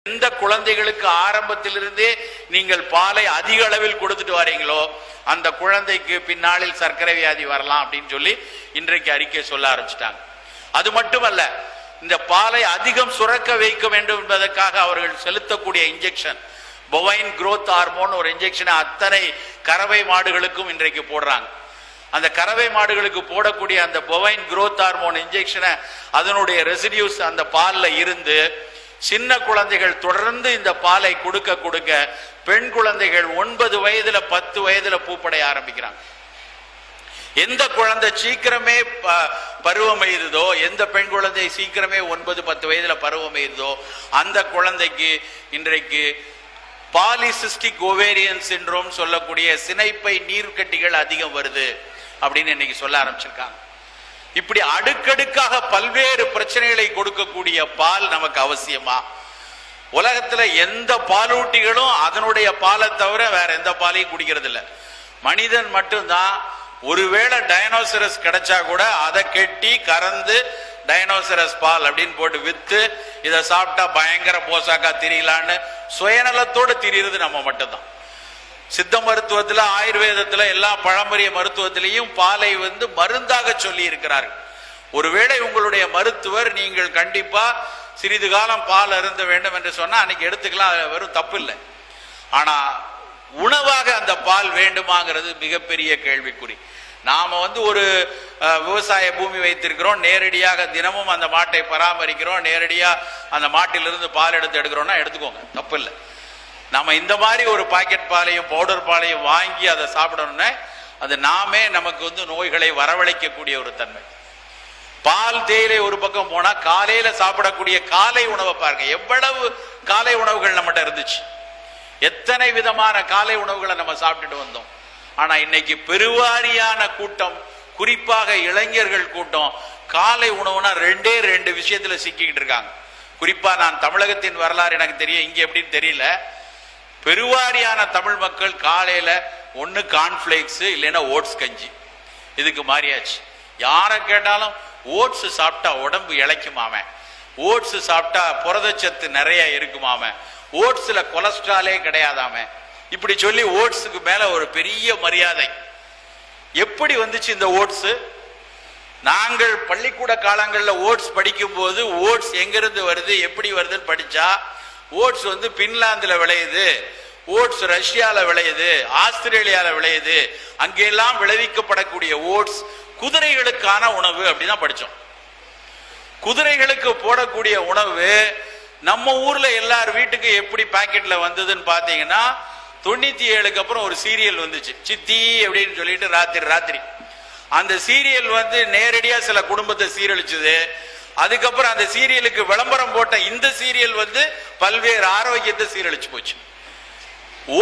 எந்த குழந்தைகளுக்கு ஆரம்பத்திலிருந்தே நீங்கள் பாலை அதிக அளவில் கொடுத்துட்டு வரீங்களோ அந்த குழந்தைக்கு பின்னாளில் சர்க்கரை வியாதி வரலாம் அப்படின்னு சொல்லி இன்றைக்கு அறிக்கை சொல்ல ஆரம்பிச்சிட்டாங்க. அது மட்டுமல்ல, இந்த பாலை அதிகம் சுரக்க வைக்க வேண்டும் என்பதற்காக அவர்கள் செலுத்தக்கூடிய இன்ஜெக்ஷன் பொவைன் குரோத் ஹார்மோன் ஒரு இன்ஜெக்ஷனை அத்தனை கறவை மாடுகளுக்கும் இன்றைக்கு போடுறாங்க. அந்த கறவை மாடுகளுக்கு போடக்கூடிய அந்த பொவைன் குரோத் ஹார்மோன் இன்ஜெக்ஷனை அதனுடைய ரெசிடியூஸ் அந்த பால்ல இருந்து சின்ன குழந்தைகள் தொடர்ந்து இந்த பாலை கொடுக்க கொடுக்க பெண் குழந்தைகள் 9 வயதுல 10 வயதுல பூப்படைய ஆரம்பிக்கிறாங்க. எந்த குழந்தை சீக்கிரமே பருவம் எய்துதோ, எந்த பெண் குழந்தை சீக்கிரமே 9-10 வயதுல பருவம் எய்துதோ அந்த குழந்தைக்கு இன்றைக்கு பாலிசிஸ்டிக் ஓவேரியன் சிண்ட்ரோம் சொல்லக்கூடிய சினைப்பை நீர்க்கட்டிகள் அதிகம் வருது அப்படின்னு இன்னைக்கு சொல்ல ஆரம்பிச்சிருக்காங்க. இப்படி அடுக்கடுக்காக பல்வேறு பிரச்சனைகளை கொடுக்கக்கூடிய பால் நமக்கு அவசியமா? உலகத்துல எந்த பாலூட்டிகளும் அதனுடைய பாலை தவிர வேற எந்த பாலையும் குடிக்கிறது இல்லை. மனிதன் மட்டும்தான் ஒருவேளை டைனோசரஸ் கிடைச்சா கூட அதை கெட்டி கறந்து டைனோசரஸ் பால் அப்படின்னு போட்டு வித்து இதை சாப்பிட்டா பயங்கர போசாக்கா திரியலான்னு சுயநலத்தோடு திரியிறது நம்ம மட்டும்தான். சித்த மருத்துவத்துல, ஆயுர்வேதத்துல, எல்லா பழம்பரிய மருத்துவத்திலையும் பாலை மருந்தாக சொல்லி இருக்கிறார்கள். ஒருவேளை உங்களுடைய மருத்துவர் நீங்கள் கண்டிப்பா சிறிது காலம் பால் அருந்த வேண்டும் என்று சொன்னா அன்னைக்கு எடுத்துக்கலாம், வெறும் தப்பு இல்லை. ஆனா உணவாக அந்த பால் வேண்டுமாங்கிறது மிகப்பெரிய கேள்விக்குறி. நாம ஒரு விவசாய பூமி வைத்திருக்கிறோம், நேரடியாக தினமும் அந்த மாட்டை பராமரிக்கிறோம், நேரடியா அந்த மாட்டிலிருந்து பால் எடுக்கிறோம்னா எடுத்துக்கோங்க, தப்பு இல்லை. நம்ம இந்த மாதிரி ஒரு பாக்கெட் பாலையும் பவுடர் பாலையும் வாங்கி அதை சாப்பிடணும்னா அது நாமே நமக்கு நோய்களை வரவழைக்கக்கூடிய ஒரு தன்மை. பால் தேயிலை ஒரு பக்கம் போனா காலையில சாப்பிடக்கூடிய காலை உணவை பாருங்க, எவ்வளவு காலை உணவுகள் நம்மகிட்ட இருந்துச்சு, எத்தனை விதமான காலை உணவுகளை நம்ம சாப்பிட்டுட்டு வந்தோம். ஆனா இன்னைக்கு பெருவாரியான கூட்டம், குறிப்பாக இளைஞர்கள் கூட்டம், காலை உணவுனா 2 விஷயத்துல சிக்கிக்கிட்டு இருக்காங்க. குறிப்பா நான் தமிழகத்தின் வரலாறு எனக்கு தெரியும், இங்க எப்படின்னு தெரியல. பெருவாரியான தமிழ் மக்கள் காலையில ஒன்னு கார்ன்ஃபிளேக்ஸ் இல்லைன்னா ஓட்ஸ் கஞ்சி, இதுக்கு மாறியாச்சு. யாரை கேட்டாலும் ஓட்ஸ் சாப்பிட்டா உடம்பு இளைக்குமாம, ஓட்ஸ் சாப்பிட்டா புரதச்சத்து நிறைய இருக்குமாம, ஓட்ஸ்ல கொலஸ்ட்ராலே கிடையாதாம, இப்படி சொல்லி ஓட்ஸுக்கு மேல ஒரு பெரிய மரியாதை. எப்படி வந்துச்சு இந்த ஓட்ஸ்? நாங்கள் பள்ளிக்கூட காலங்களில் ஓட்ஸ் படிக்கும் போது ஓட்ஸ் எங்கிருந்து வருது எப்படி வருதுன்னு படிச்சா, ஓட்ஸ் பின்லாந்துல விளையுது, ஓட்ஸ் ரஷ்யால விளையுது, ஆஸ்திரேலியால விளையுது, அங்கெல்லாம் விளைவிக்கப்படக்கூடிய ஓட்ஸ் குதிரைகளுக்கான உணவு அப்படிதான் படிச்சோம். குதிரைகளுக்கு போடக்கூடிய உணவு நம்ம ஊர்ல எல்லார் வீட்டுக்கு எப்படி பாக்கெட்ல வந்ததுன்னு பாத்தீங்கன்னா 97க்கு அப்புறம் ஒரு சீரியல் வந்துச்சு, சித்தி அப்படின்னு சொல்லிட்டு ராத்திரி அந்த சீரியல் நேரடியா சில குடும்பத்தை சீரழிச்சுது. அதுக்கப்புறம் அந்த சீரியலுக்கு விளம்பரம் போட்ட இந்த சீரியல் பல்வேறு ஆரோக்கியத்தை சீரழிச்சு போச்சு.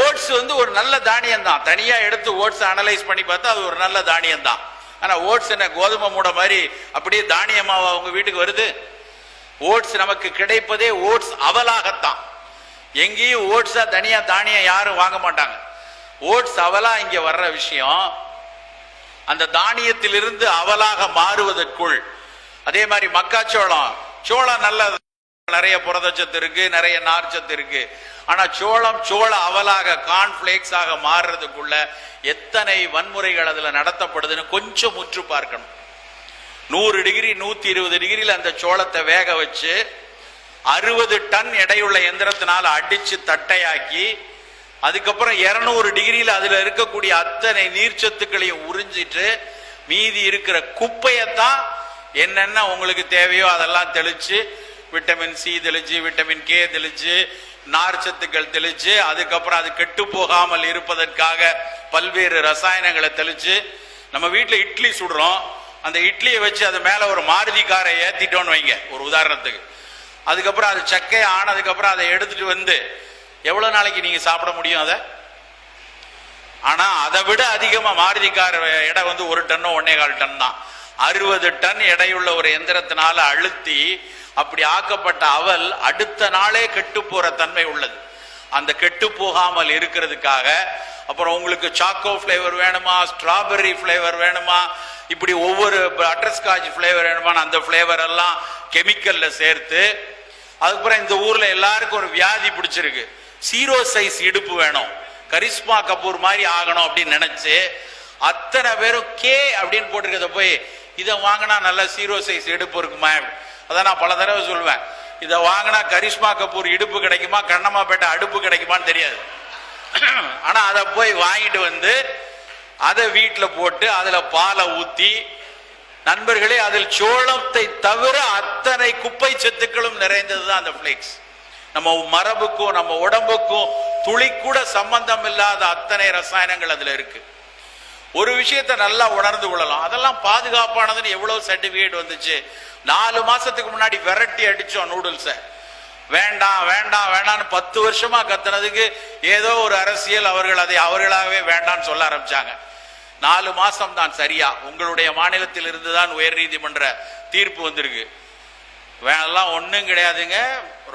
ஓட்ஸ் ஒரு நல்ல தானியம் தான், தனியா எடுத்து ஓட்ஸ் அனலைஸ் பண்ணி பார்த்தா அது ஒரு நல்ல தானியம் தான். ஆனா ஓட்ஸ் என்ன கோதுமை மூட மாதிரி அப்படியே தானியமாவா உங்க வீட்டுக்கு வருது? ஓட்ஸ் நமக்கு கிடைப்பதே ஓட்ஸ் அவலாகத்தான். எங்கேயும் ஓட்ஸா தனியா தானியம் யாரும் வாங்க மாட்டாங்க. ஓட்ஸ் அவலா இங்க வர்ற விஷயம், அந்த தானியத்திலிருந்து அவலாக மாறுவதற்குள். அதே மாதிரி மக்காச்சோளம், சோளம் நல்ல நிறைய புரதச்சத்து இருக்கு, நிறைய நார்ச்சத்து இருக்கு. ஆனா சோள அவலாக கார்ன்ஃபிளேக்ஸ் ஆக மாறுறதுக்குள்ள எத்தனை வன்முறைகள் அதுல நடத்தப்படுதுன்னு கொஞ்சம் முற்று பார்க்கணும். 100 டிகிரி 120 டிகிரியில் அந்த சோளத்தை வேக வச்சு 60 டன் எடையுள்ள எந்திரத்தினால அடிச்சு தட்டையாக்கி, அதுக்கப்புறம் 200 டிகிரியில் அதுல இருக்கக்கூடிய அத்தனை நீர்ச்சத்துக்களையும் உறிஞ்சிட்டு மீதி இருக்கிற குப்பையத்தான் என்னென்ன உங்களுக்கு தேவையோ அதெல்லாம் தெளிச்சு, விட்டமின் சி தெளிச்சு, விட்டமின் கே தெளிச்சு, நார்ச்சத்துக்கள் தெளிச்சு, அதுக்கப்புறம் அது கெட்டு போகாமல் இருப்பதற்காக பல்வேறு ரசாயனங்களை தெளிச்சு. நம்ம வீட்டில் இட்லி சுடுறோம், அந்த இட்லியை வச்சு அது மேல ஒரு மாருதி காரை ஏத்திட்டோன்னு வைங்க ஒரு உதாரணத்துக்கு, அதுக்கப்புறம் அது சக்கை ஆனதுக்கப்புறம் அதை எடுத்துட்டு எவ்வளவு நாளைக்கு நீங்க சாப்பிட முடியும் அதை? ஆனா அதை விட அதிகமா மாருதி கார் எடை 1 டன்னோ 1.25 டன் தான். 60 டன் எடையுள்ள ஒரு எந்திரத்தினால அழுத்தி அப்படி ஆக்கப்பட்ட அவல் அடுத்த நாளே கெட்டு போற தன்மை உள்ளது. அந்த கெட்டு போகாமல் இருக்கிறதுக்காக அப்புறம் உங்களுக்கு சாக்கோ ஃபிளேவர் வேணுமா, ஸ்ட்ராபெர்ரி ஃபிளேவர் வேணுமா, இப்படி ஒவ்வொரு பட்டர்ஸ்காட்ச் ஃபிளேவர் வேணுமா, அந்த ஃபிளேவர் எல்லாம் கெமிக்கல்ல சேர்த்து அதுக்கப்புறம் இந்த ஊர்ல எல்லாருக்கும் ஒரு வியாதி பிடிச்சிருக்கு, 0 சைஸ் இடுப்பு வேணும், கரிஷ்மா கபூர் மாதிரி ஆகணும் அப்படின்னு நினைச்சு அத்தனை பேரும் கே அப்படின்னு போட்டிருக்கிறத போய் இதை வாங்கினா நல்ல 0 சைஸ் இடுப்பு இருக்குமா, அதான் நான் பல தடவை சொல்வேன், இதை வாங்கினா கரிஷ்மா கபூர் இடுப்பு கிடைக்குமா, கண்ணம்மாப்பேட்டை அடுப்பு கிடைக்குமான்னு தெரியாது. ஆனா அதை போய் வாங்கிட்டு வந்து அதை வீட்டில் போட்டு அதுல பாலை ஊத்தி, நண்பர்களே அதில் சோளத்தை தவிர அத்தனை குப்பை சத்துக்களும் நிறைந்ததுதான் அந்த பிளேக்ஸ். நம்ம மரபுக்கும் நம்ம உடம்புக்கும் துளி கூட சம்பந்தம் இல்லாத அத்தனை ரசாயனங்கள் அதுல இருக்கு. ஒரு விஷயத்தை நல்லா உணர்ந்து கொள்ளலாம், அதெல்லாம் பாதுகாப்பானதுன்னு எவ்வளவு சர்டிபிகேட் வந்துச்சு. 4 மாசத்துக்கு முன்னாடி விரட்டி அடிச்சோம் நூடுல்ஸை, வேண்டாம் வேண்டாம் வேண்டாம்னு 10 வருஷமா கத்துனதுக்கு ஏதோ ஒரு அரசியல் அவர்கள் அதை அவர்களாகவே வேண்டாம்னு சொல்ல ஆரம்பிச்சாங்க. 4 மாசம் தான் சரியா உங்களுடைய மாநிலத்தில் இருந்துதான் உயர் நீதிமன்ற தீர்ப்பு வந்திருக்கு. வேணெல்லாம் ஒன்றும் கிடையாதுங்க,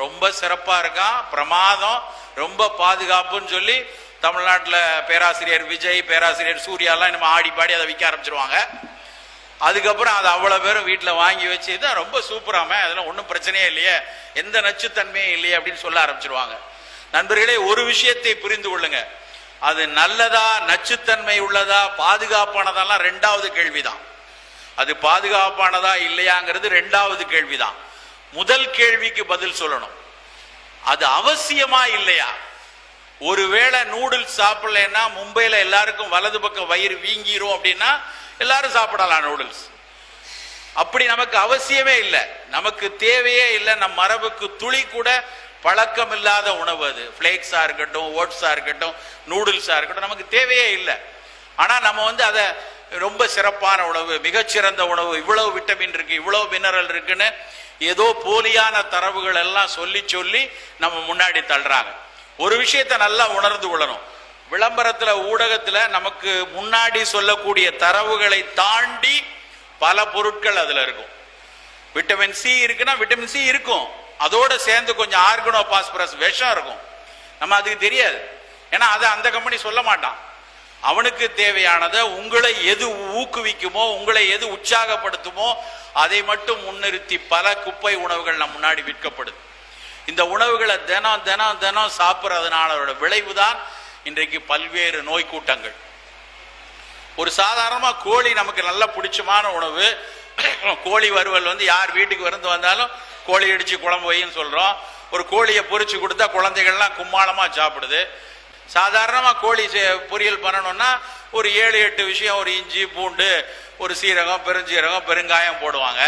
ரொம்ப சிறப்பா இருக்கான், பிரமாதம், ரொம்ப பாதுகாப்புன்னு சொல்லி தமிழ்நாட்டில் பேராசிரியர் விஜய், பேராசிரியர் சூர்யாலாம் நம்ம ஆடி பாடி அதை விற்க ஆரம்பிச்சிருவாங்க. அதுக்கப்புறம் அதை அவ்வளோ பேரும் வீட்டில் வாங்கி வச்சு இதான் ரொம்ப சூப்பராமே, அதெல்லாம் ஒன்றும் பிரச்சனையே இல்லையே, எந்த நச்சுத்தன்மையும் இல்லையே அப்படின்னு சொல்ல ஆரம்பிச்சிருவாங்க. நண்பர்களே, ஒரு விஷயத்தை புரிந்து கொள்ளுங்க, அது நல்லதா, நச்சுத்தன்மை உள்ளதா, பாதுகாப்பானதெல்லாம் 2வது கேள்விதான். அது பாதுகாப்பானதா இல்லையாங்கிறது 2வது கேள்விதான். முதல் கேள்விக்கு பதில் சொல்லணும், அது அவசியமா இல்லையா. ஒருவேளை நூடுல்ஸ் சாப்பிடலன்னா மும்பையில எல்லாருக்கும் வலது பக்கம் வயிறு வீங்கிரும் அப்படின்னா எல்லாரும் சாப்பிடலாம் நூடுல்ஸ். அப்படி நமக்கு அவசியமே இல்லை, நமக்கு தேவையே இல்லை. நம் மரபுக்கு துளி கூட பழக்கம் இல்லாத உணவு அது. பிளேக்ஸா இருக்கட்டும், ஓட்ஸா இருக்கட்டும், நூடுல்ஸா இருக்கட்டும், நமக்கு தேவையே இல்லை. ஆனா நம்ம அதை ரொம்ப சிறப்பான உணவு, மிகச்சிறந்த உணவு, இவ்வளவு விட்டமின் இருக்கு, இவ்வளவு மினரல் இருக்குன்னு ஏதோ போலியான தரவுகள் எல்லாம் சொல்லி சொல்லி நம்ம முன்னாடி தள்ளுறாங்க. ஒரு விஷயத்தை நல்லா உணர்ந்து கொள்ளணும், விளம்பரத்துல ஊடகத்துல நமக்கு முன்னாடி சொல்லக்கூடிய தரவுகளை தாண்டி பல பொருட்கள் அதுல இருக்கும். விட்டமின் சி இருக்குன்னா விட்டமின் சி இருக்கும், அதோட சேர்ந்து கொஞ்சம் ஆர்கனோ பாஸ்பரஸ் விஷம் இருக்கும். நம்ம அதுக்கு தெரியாது, ஏன்னா அதை அந்த கம்பெனி சொல்ல மாட்டான். அவனுக்கு தேவையானதை உங்களை எது ஊக்குவிக்குமோ, உங்களை எது உற்சாகப்படுத்துமோ அதை மட்டும் முன்னிறுத்தி பல குப்பை உணவுகள் நம் முன்னாடி விற்கப்படுது. இந்த உணவுகளை தினம் தினம் தினம் சாப்பிட்றதுனால விளைவுதான் இன்றைக்கு பல்வேறு நோய் கூட்டங்கள். ஒரு சாதாரணமா கோழி நமக்கு நல்ல பிடிச்சமான உணவு, கோழி வறுவல் யார் வீட்டுக்கு விருந்து வந்தாலும் கோழி அடிச்சு குழம்பு வைன்னு சொல்றோம். ஒரு கோழியை பொரிச்சு கொடுத்தா குழந்தைகள்லாம் கும்மாளமா சாப்பிடுது. சாதாரணமா கோழி பொரியல் பண்ணணும்னா ஒரு 7-8 விஷயம், ஒரு இஞ்சி பூண்டு, ஒரு சீரகம், பெருஞ்சீரகம், பெருங்காயம் போடுவாங்க.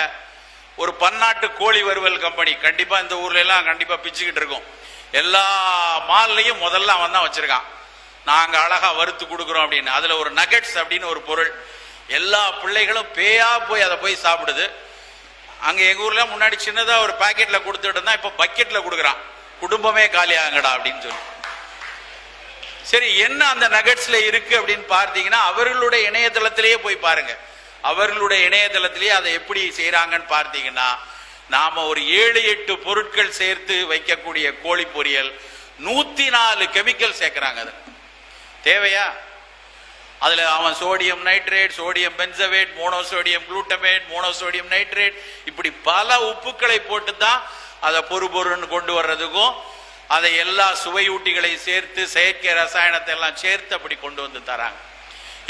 ஒரு பன்னாட்டு கோழி வறுவல் கம்பெனி கண்டிப்பா இந்த ஊர்ல எல்லாம் கண்டிப்பா பிச்சுக்கிட்டு இருக்கும். எல்லா மால்லையும் முதல்ல அவன் தான் வச்சிருக்கான், நாங்க அழகா வறுத்து கொடுக்குறோம் அப்படின்னு. அதுல ஒரு நகெட்ஸ் அப்படின்னு ஒரு பொருள், எல்லா பிள்ளைகளும் பேயா போய் அதை போய் சாப்பிடுது. அங்க எங்க ஊர்ல முன்னாடி சின்னதா ஒரு பாக்கெட்ல கொடுத்துட்டு இருந்தா இப்ப பக்கெட்ல கொடுக்குறான், குடும்பமே காலி ஆகடா அப்படின்னு சொல்லி. சரி, என்ன அந்த நகட்ஸ்ல இருக்கு அப்படின்னு பார்த்தீங்கன்னா அவர்களுடைய இணையதளத்திலேயே போய் பாருங்க. அவர்களுடைய இணையதளத்திலேயே அதை எப்படி செய்யறாங்கன்னு பார்த்தீங்கன்னா, நாம ஒரு 7-8 பொருட்கள் சேர்த்து வைக்கக்கூடிய கோழி பொரியல் 104 கெமிக்கல் சேர்க்கிறாங்க. அது தேவையா? அதுல அவன் sodium nitrate, sodium benzoate, monosodium glutamate, monosodium nitrate, இப்படி பல உப்புக்களை போட்டு தான் அதை பொறுன்னு கொண்டு வர்றதுக்கும், அதை எல்லா சுவையூட்டிகளை சேர்த்து செயற்கை ரசாயனத்தை எல்லாம் சேர்த்து அப்படி கொண்டு வந்து தராங்க.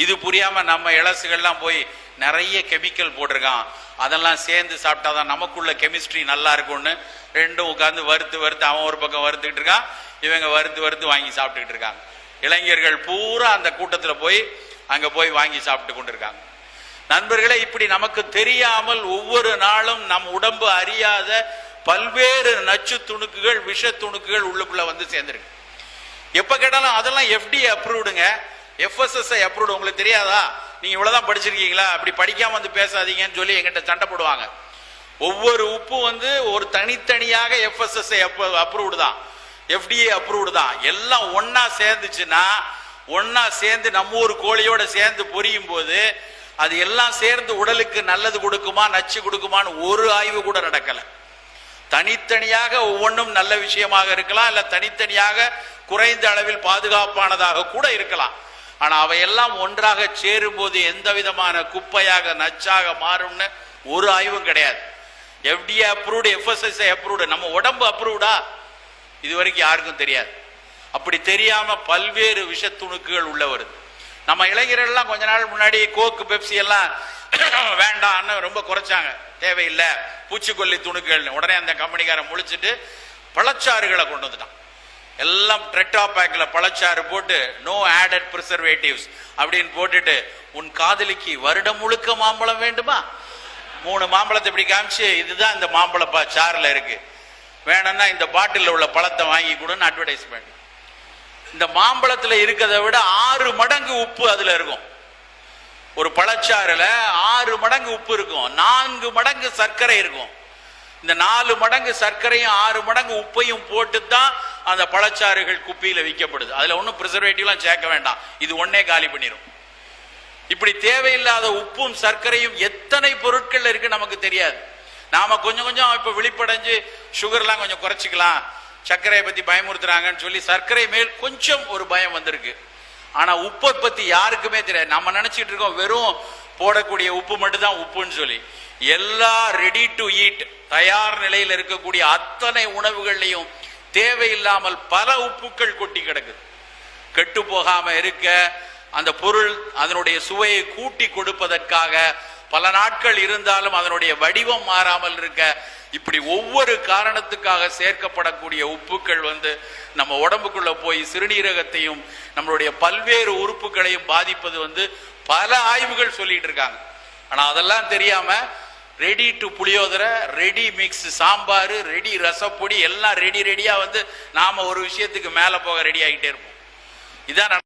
இது புரியாம நம்ம இளசுகள்லாம் போய் நிறைய கெமிக்கல் போட்டிருக்கான், அதெல்லாம் சேர்ந்து சாப்பிட்டாதான் நமக்குள்ள கெமிஸ்ட்ரி நல்லா இருக்கும்னு ரெண்டும் உட்காந்து வறுத்து வறுத்து, அவன் ஒரு பக்கம் வறுத்துக்கிட்டு இருக்கான், இவங்க வறுத்து வறுத்து வாங்கி சாப்பிட்டுக்கிட்டு இருக்காங்க. இளைஞர்கள் பூரா அந்த கூட்டத்தில் போய் அங்க போய் வாங்கி சாப்பிட்டு கொண்டு இருக்காங்க. நண்பர்களே, இப்படி நமக்கு தெரியாமல் ஒவ்வொரு நாளும் நம் உடம்பு அறியாத பல்வேறு நச்சு துணுக்குகள், விஷ துணுக்குகள் உள்ளுக்குள்ள வந்து சேர்ந்துருக்கு. எப்ப கேட்டாலும் அதெல்லாம் FDA அப்ரூவ்டுங்க, FSSAI அப்ரூவ்டு. உங்களுக்கு தெரியாதா? நீங்க இவ்வளவுதான் படிச்சிருக்கீங்களா, அப்படி படிக்காம வந்து பேசாதீங்கன்னு சொல்லி எங்கிட்ட சண்டை போடுவாங்க. ஒவ்வொரு உப்பு ஒரு தனித்தனியாக FSSAI அப்ரூவ்டு தான், FDA அப்ரூவ்டு தான். எல்லாம் ஒன்னா சேர்ந்துச்சுன்னா, ஒன்னா சேர்ந்து நம்ம ஊர் கோழியோட சேர்ந்து பொரியும் போது அது எல்லாம் சேர்ந்து உடலுக்கு நல்லது கொடுக்குமா நச்சு கொடுக்குமான்னு ஒரு ஆய்வு கூட நடக்கல. தனித்தனியாக ஒவ்வொன்றும் நல்ல விஷயமாக இருக்கலாம், இல்ல தனித்தனியாக குறைந்த அளவில் பாதுகாப்பானதாக கூட இருக்கலாம். ஆனா அவையெல்லாம் ஒன்றாக சேரும் போது எந்த விதமான குப்பையாக நச்சாக மாறும்னு ஒரு ஆய்வும் கிடையாது. FDA approved, FSSAI approved. நம்ம உடம்பு அப்ரூவ்டா? இது வரைக்கும் யாருக்கும் தெரியாது. அப்படி தெரியாம பல்வேறு விஷத்துணுக்குகள் உள்ள வருது. நம்ம இளைஞர்கள்லாம் கொஞ்ச நாள் முன்னாடி கோக்கு பெப்சி எல்லாம் வேண்டாம்னு ரொம்ப குறைச்சாங்க, தேவையில்லை பூச்சிக்கொல்லி துணுக்குகள். உடனே அந்த கம்பெனிக்காரன் முழிச்சிட்டு பழச்சாறுகளை கொண்டு வந்துட்டான். எல்லாம் ட்ரெட்டா பேக்ல பழச்சாறு போட்டு நோ ஆடட் ப்ரிசர்வேட்டிவ்ஸ் அப்படின்னு போட்டுட்டு, உன் காதலிக்கு வருடம் முழுக்க மாம்பழம் வேண்டுமா, 3 மாம்பழத்தை இப்படி காமிச்சு, இதுதான் இந்த மாம்பழப்பா சாறுல இருக்கு, வேணும்னா இந்த பாட்டில் உள்ள பழத்தை வாங்கி கொடுன்னு அட்வர்டைஸ்மெண்ட். இந்த மாம்பழத்துல இருக்கிறத விட 6 மடங்கு உப்பு அதுல இருக்கும். ஒரு பழச்சாறுல 6 மடங்கு உப்பு இருக்கும், 4 மடங்கு சர்க்கரை இருக்கும். இந்த 4 மடங்கு சர்க்கரையும் 6 மடங்கு உப்பையும் போட்டு தான் அந்த பழச்சாறுகள் குப்பியில விற்கப்படுது. அதுல ஒன்றும் ப்ரிசர்வேட்டிவ்லாம் சேர்க்க வேண்டாம், இது ஒன்னே காலி பண்ணிடும். இப்படி தேவையில்லாத உப்பும் சர்க்கரையும் எத்தனை பொருட்கள் இருக்கு நமக்கு தெரியாது. நாம கொஞ்சம் கொஞ்சம் இப்ப விழிப்படைஞ்சு சுகர்லாம் கொஞ்சம் குறைச்சிக்கலாம், சர்க்கரையை பத்தி பயமுறுத்துறாங்கன்னு சொல்லி சர்க்கரை மேல் கொஞ்சம் ஒரு பயம் வந்திருக்கு. ஆனா உப்பை பத்தி யாருக்குமே தெரியாது. நம்ம நினைச்சிட்டு இருக்கோம் வெறும் போடக்கூடிய உப்பு மட்டும் தான் உப்புன்னு சொல்லி. எல்லா ரெடி டு ஈட் தயார் நிலையில் இருக்கக்கூடிய அத்தனை உணவுகள்லையும் தேவையில்லாமல் பல உப்புக்கள் கொட்டி கிடக்குது. கெட்டு போகாம இருக்க அந்த பொருள் அதனுடைய சுவையை கூட்டி கொடுப்பதற்காக பல நாட்கள் இருந்தாலும் அதனுடைய வடிவம் மாறாமல் இருக்க, இப்படி ஒவ்வொரு காரணத்துக்காக சேர்க்கப்படக்கூடிய உப்புக்கள் நம்ம உடம்புக்குள்ள போய் சிறுநீரகத்தையும் நம்மளுடைய பல்வேறு உறுப்புகளையும் பாதிப்பது பல ஆய்வுகள் சொல்லிட்டு இருக்காங்க. ஆனா அதெல்லாம் தெரியாம ரெடி டு புளியோதரை, ரெடி மிக்ஸ் சாம்பார், ரெடி ரசப்பொடி எல்லாம் ரெடியா நாம ஒரு விஷயத்துக்கு மேல போக ரெடி ஆகிட்டே இருப்போம். இதான்